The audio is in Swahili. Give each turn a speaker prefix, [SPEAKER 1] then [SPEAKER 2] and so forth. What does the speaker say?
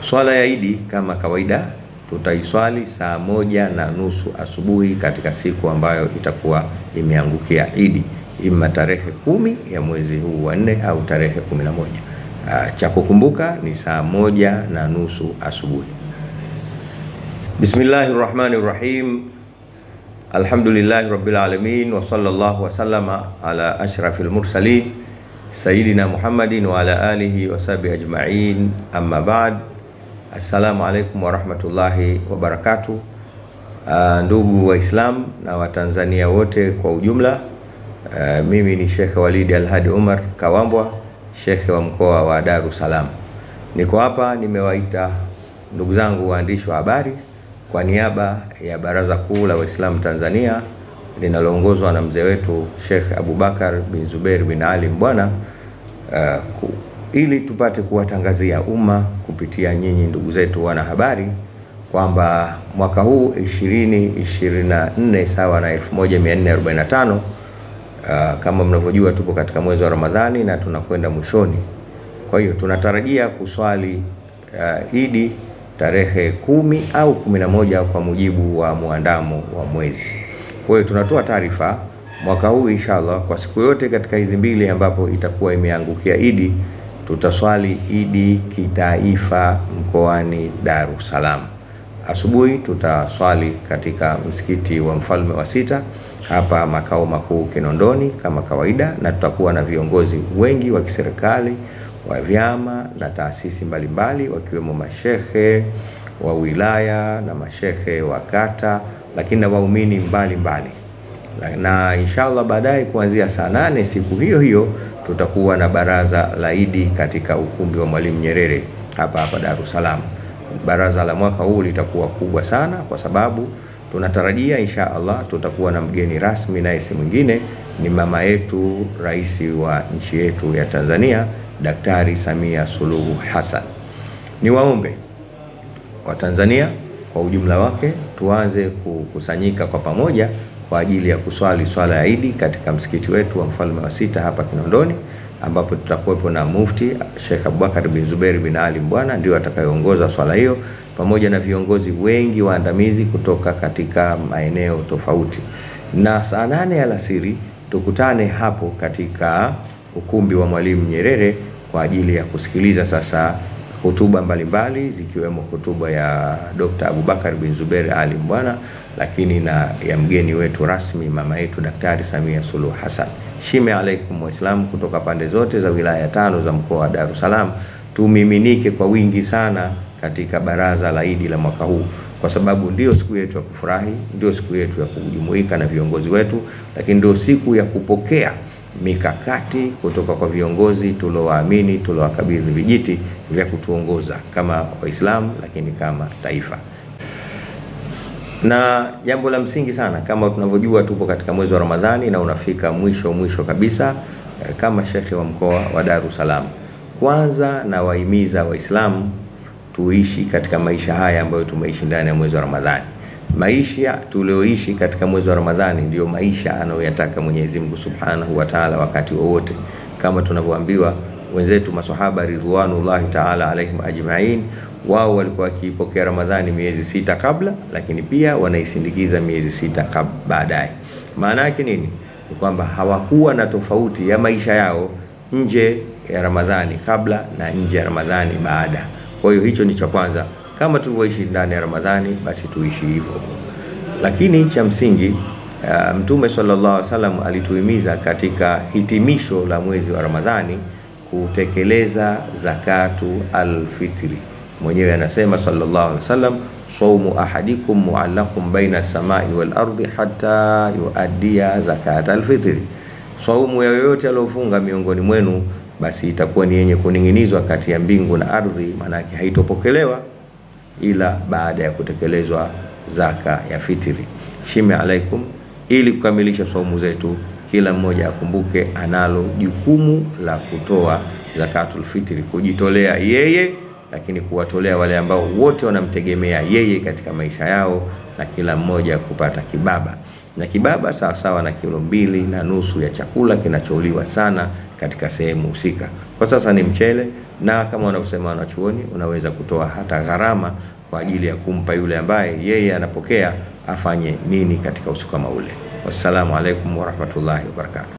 [SPEAKER 1] Swala ya Idi kama kawaida tutaiswali saa 1:30 asubuhi katika siku ambayo itakuwa imeangukia Idi, ima tarehe 10 ya mwezi huu wa 4 au tarehe 11. Cha kukumbuka ni saa 1:30 asubuhi. Bismillahirrahmanirrahim. Alhamdulillahi rabbil alamin wa sallallahu wa sallama ala ashrafil mursalin Sayyidina Muhammadin wa ala alihi wa sahbihi ajma'in, amma ba'd. Assalamu alaikum wa rahmatullahi wa barakatuh. Ndugu Waislamu na Watanzania wote kwa ujumla, mimi ni Sheikh Walid Al-Hadi Umar Kawambwa, Sheikh wa mkoa wa Dar es Salaam. Niko hapa nimewaita ndugu zangu waandishi wa habari kwa niaba ya Baraza Kuu la Waislamu Tanzania linaloongozwa na mzee wetu Sheikh Abubakar bin Zubair bin Ali Mbwana, ili tupate kuwatangazia umma kupitia nyinyi ndugu zetu wanahabari kwamba mwaka huu 2024 sawa na 1445, kama mnavyojua tupo katika mwezi wa Ramadhani na tunakwenda mwishoni. Kwa hiyo tunatarajia kuswali Idi tarehe 10 au 11 kwa mujibu wa muandamo wa mwezi. Kwa hiyo tunatoa taarifa mwaka huu inshallah kwa siku yote katika hizi mbili ambapo itakuwa imeangukia Idi, tutaswali Idi kitaifa mkoani Dar es Salaam. Asubuhi tutaswali katika msikiti wa Mfalme wa Sita hapa makao makuu Kinondoni kama kawaida, na tutakuwa na viongozi wengi wa kiserikali, wa vyama na taasisi mbalimbali, wakiwemo mashehe wa wilaya na mashehe wa kata, lakini na waumini mbalimbali. Na inshallah baadaye kuanzia saa 8 siku hiyo hiyo tutakuwa na baraza la Idi katika ukumbi wa Mwalimu Nyerere hapa Dar es Salaam. Baraza la mwaka huu litakuwa kubwa sana kwa sababu tunatarajia inshallah tutakuwa na mgeni rasmi, naye si mwingine ni mama yetu, rais wa nchi yetu ya Tanzania, Daktari Samia Suluhu Hassan. Niwaombe Watanzania kwa ujumla wake tuanze kukusanyika kwa pamoja kwa ajili ya kuswali swala ya Idi katika msikiti wetu wa Mfalme wa Sita hapa Kinondoni, ambapo tutakuwepo na Mufti Sheikh Abubakar bin Zubair bin Ali Mbwana, ndio atakayeongoza swala hiyo, pamoja na viongozi wengi waandamizi kutoka katika maeneo tofauti. Na saa 8 alasiri tukutane hapo katika ukumbi wa Mwalimu Nyerere kwa ajili ya kusikiliza sasa hutuba mbalimbali, zikiwemo hutuba ya Dr. Abubakar bin Zubair Ali Mbwana, lakini na ya mgeni wetu rasmi mama yetu Daktari Samia Suluhu Hassan. Shime alaikum Waislamu kutoka pande zote za wilaya 5 za mkoa wa Dar es Salaam, tumiminike kwa wingi sana katika baraza la Idi la mwaka huu, kwa sababu ndio siku yetu ya kufurahi, ndio siku yetu ya kujumuika na viongozi wetu, lakini ndio siku ya kupokea mikakati kutoka kwa viongozi tuliowaamini, tuliowakabidhi vijiti vya kutuongoza kama Waislamu, lakini kama taifa. Na jambo la msingi sana, kama tunavyojua tupo katika mwezi wa Ramadhani na unafika mwisho kabisa, kama shekhe wa mkoa wa Dar es Salaam, kwanza na wahimiza Waislamu tuishi katika maisha haya ambayo tumeishi ndani ya mwezi wa Ramadhani. Maisha tulioishi katika mwezi wa Ramadhani ndio maisha anayoyataka Mwenyezi Mungu Subhanahu wa Ta'ala wakati wowote, kama tunavyoambiwa wenzetu maswahaba ridwanullahi ta'ala alaihim ajma'in. Wao walikuwa wakipokea Ramadhani miezi 6 kabla, lakini pia wanaisindikiza miezi 6 baadaye. Maana yake nini? Ni kwamba hawakuwa na tofauti ya maisha yao nje ya Ramadhani kabla na nje ya Ramadhani baada. Kwa hiyo hicho ni cha kwanza, kama tulivyoishi ndani ya Ramadhani basi tuishi hivyo. Lakini cha msingi, Mtume sallallahu alaihi wasallam alituhimiza katika hitimisho la mwezi wa Ramadhani kutekeleza zakatu al-fitri. Mwenyewe anasema sallallahu alaihi wasallam, saumu ahadikum mu'allaqun baina as-samai wal ardi hatta yuaddiya zakat al-fitri. Saumu ya yoyote aliyofunga miongoni mwenu basi itakuwa ni yenye kuning'inizwa kati ya mbingu na ardhi, maana yake haitopokelewa ila baada ya kutekelezwa zaka ya fitri. Shime alaikum, ili kukamilisha saumu zetu kila mmoja akumbuke analo jukumu la kutoa zakatul fitri, kujitolea yeye lakini kuwatolea wale ambao wote wanamtegemea yeye katika maisha yao, na kila mmoja kupata kibaba. Na kibaba sawa sawa na kilo 2.5 ya chakula kinacholiwa sana katika sehemu husika. Kwa sasa ni mchele, na kama wanavyosema wanachuoni, unaweza kutoa hata gharama kwa ajili ya kumpa yule ambaye yeye anapokea afanye nini katika usiku kama ule. Wassalamu alaikum warahmatullahi wabarakatuh.